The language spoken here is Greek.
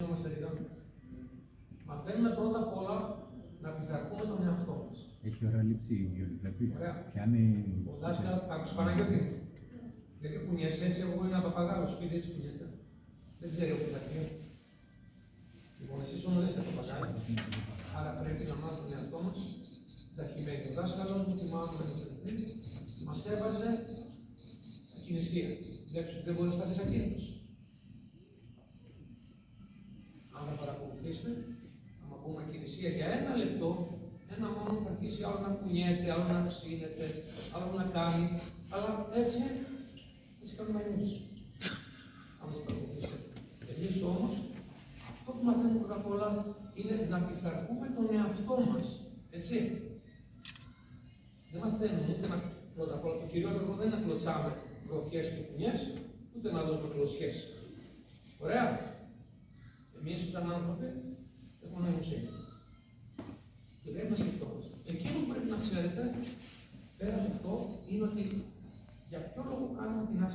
Είμαστε ρηγάμοι. Μαθαίνουμε πρώτα απ' όλα να πειθαρχούμε τον εαυτό μας. Έχει ωραία λήψη, Γιώργη, βλέπεις. Ωραία. Πιάνει... Ο δάσκαλος, άκουσε Παναγιώτη, γιατί κουνιέσαι έτσι, εγώ ένα παπαγάλο σπίτι έτσι κουνιέται. Δεν ξέρει όπου θα βγει. Λοιπόν, εσείς όμως δεν είστε παπαγάλοι. Άρα πρέπει να μάθουμε τον εαυτό μας. Τα χειμένη. Ο δάσκαλος μου, θυμάμαι να είμαστε πριν, μας έβαζε ακινηστία. Βλέπεις ότι δεν μπορεί να σταθείς ακίνητος. Αν θα παρακολουθήσετε, άμα πούμε ακινησία για ένα λεπτό, ένα μόνο θα αρχίσει άλλο να κουνιέται, άλλο να ξύνεται, άλλο να κάνει, αλλά έτσι κάνουμε μαγνήτες. Αν μας παρακολουθήσετε. Εμείς όμως, αυτό που μαθαίνουμε πρώτα απ' όλα είναι να πειθαρχούμε τον εαυτό μας. Έτσι. Δεν μαθαίνουμε ούτε να πρώτα απ' όλα. Το κυριότερο δεν είναι να κλωτσάμε γροθιές και κουνιές, ούτε να δώσουμε κλωτσιές. Ωραία. Εμείς όταν άνθρωποι έχουμε νοημοσύνη. Και πρέπει να σκεφτόμαστε. Εκείνο που πρέπει να ξέρετε, πέρα από αυτό, είναι ότι για ποιο λόγο κάνουμε την άσκηση.